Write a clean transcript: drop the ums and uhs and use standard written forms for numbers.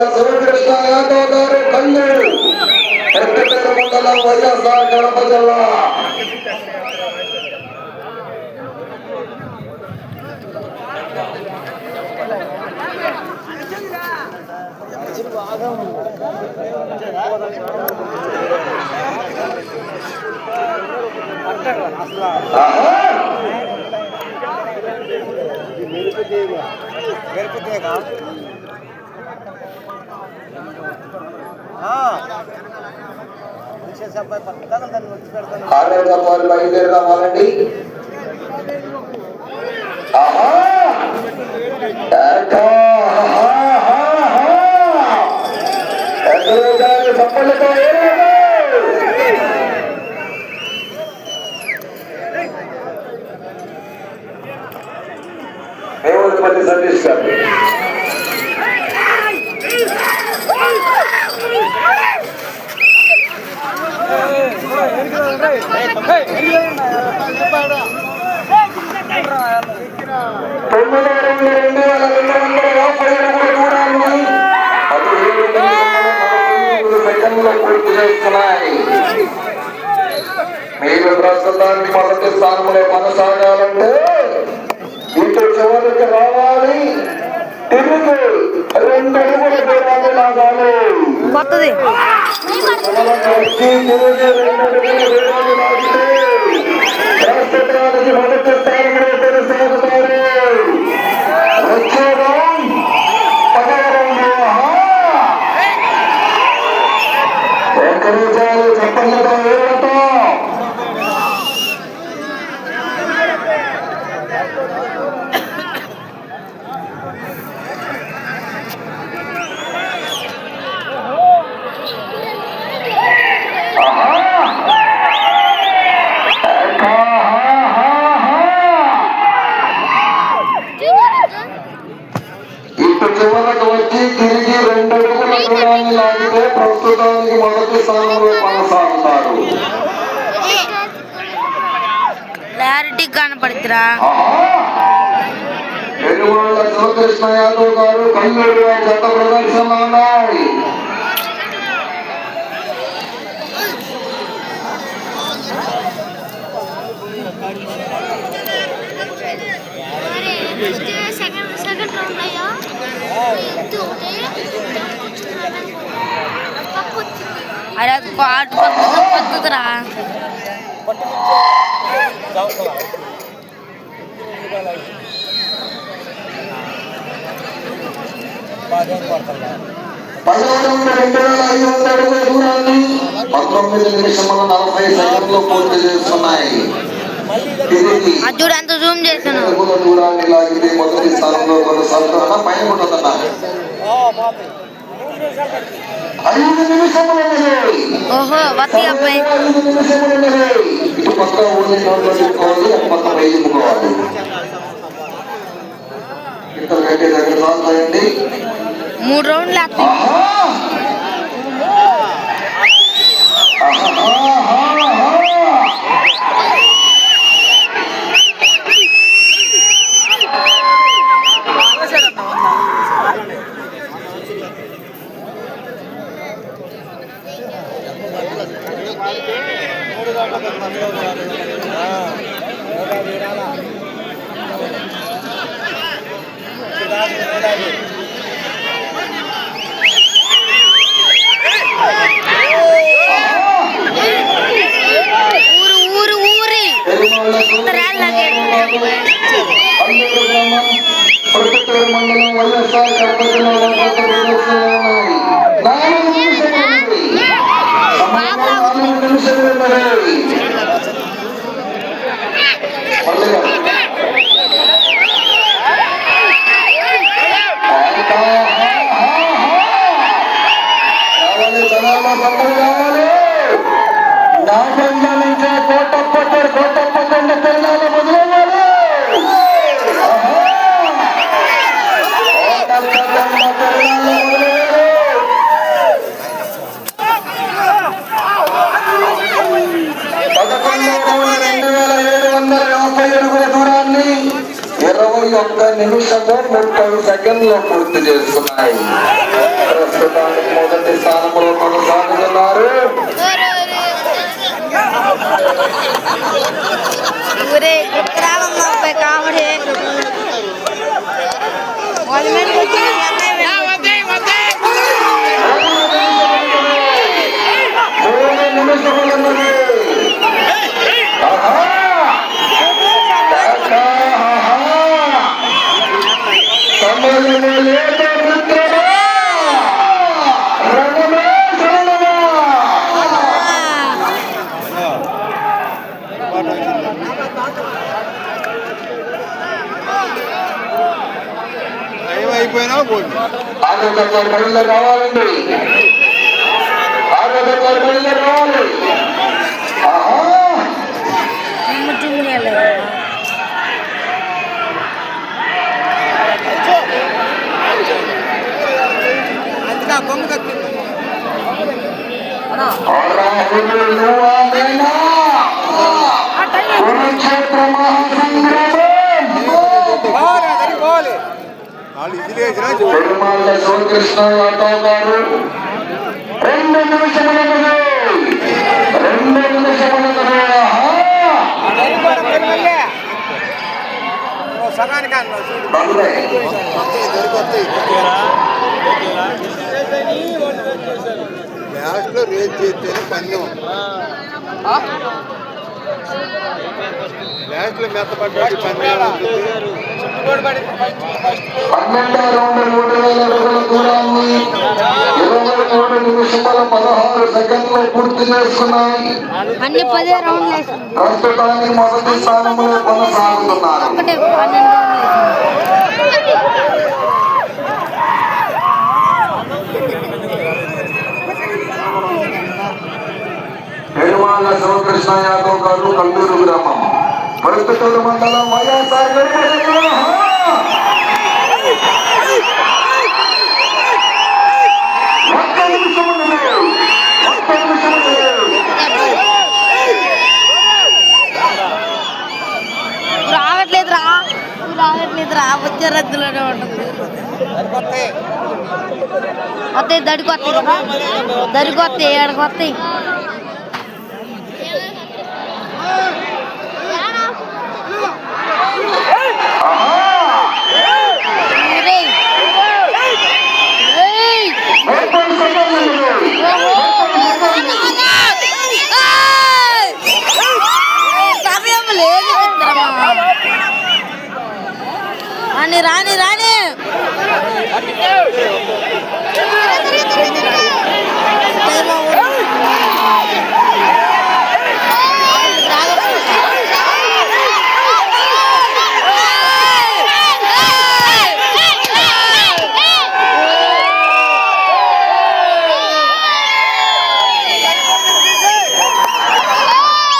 శివకృష్ణ యాదవ్ గారు కల్లూరు ప్రొట్టపేట మండలం వైఎస్ఆర్ కడప జిల్లా. ఆరేళ్ళ వారు బయలుదేరి రావాలండి. చప్పలతో దేవుడిపల్లి సతీష్ గారు పూర్తి చేస్తున్నాయి. మీరు ప్రస్తుతానికి మొదటి స్థానంలో కొనసాగాలంటే ఇటు చివరికి రావాలి. తిరిగి 2 అడుగుల దూరాన్ని లాగాలి. తిరిగి 2 అడుగుల దూరాన్ని లాగితే ప్రస్తుతానికి మొదటి స్థానంలో కొనసాగుతారు. వచ్చేదా వెంకటేశాలు చెప్పలతో ఏడతో ఇటు చివరకు వచ్చి తిరిగి 2 అడుగుల దూరాన్ని లాగితే ప్రస్తుతానికి మొదటి స్థానంలో కొనసాగుతారు. క్లారిటీ కనపడుతురా. పెనుగొండ శివకృష్ణ యాదవ్ గారు కల్లూరు జత ప్రదర్శనలో ఉన్నాయి. అరే పాటు పద్ధతిరా. పదవరంలో 2500 అడుగుల దూరాన్ని 19 నిమిషముల 40 సెకండ్లు పూర్తి చేస్తున్నాయి. అంత జూమ్ చేస్తాను. దూరాన్ని లాగితే మొదటి స్థానంలో కొనసాగుతున్నా పైన ఉంటుందన్నా 5 నిమిషములు. ఓహో వత్తి అబ్బాయి ఇటు పక్క ఊరి నోట్లో చెప్పుకోవాలి, అటు పక్క వేయించుకోవాలి. ఇద్దరు కట్టే దగ్గర సాగుతాయండి. 3 రౌండ్లు ప్రొట్టపేట మండలం వైఎస్ఆర్ కడప జిల్లా 4 నిమిషములు. నాగంజ నుంచి కోటప్పకొండ తెల్లాల మొదలవ్వాలి. నిమిషము 30 సెకండ్లు పూర్తి చేసుకున్నాయి. ప్రస్తుతానికి మొదటి స్థానంలో కొనసాగుతున్నారు. కామెడీ 3 నిమిషములున్నది. సమయము లేక మిత్రమా, రణమే శరణమా. అయిపోయినా ఆరోగ్య బయలు రావాలండి. ఆరోగ్య బయలు రావాలి. కురుక్షేత్ర పెరుమాళ్ళ శివకృష్ణ యాదవ్ గారు 2 నిమిషములన్నది. 2 నిమిషములన్నది. లాస్ట్ లో రేట్ చేస్తేనే పందెం. లాస్ట్ లో మెత్తపడ్డాడు పందెం. 12వ రౌండ్ 3000 అడుగుల దూరాన్ని 23 నిమిషముల 16 సెకండ్లు పూర్తి చేసుకున్నాయి. అన్ని 10 రౌండ్లు ప్రస్తుతానికి మొదటి స్థానంలో కొనసాగుతున్నారు. పెరుమాళ్ళ శివకృష్ణ యాదవ్ గారు, కల్లూరు గ్రామం, పరుపుతూరు మండలం, వైఎస్ఆర్. రావట్లేదురా వచ్చే రద్దులోనే ఉంటుంది. వస్తాయి దడికొస్తాయి ఏడకి వస్తాయి. ఆహా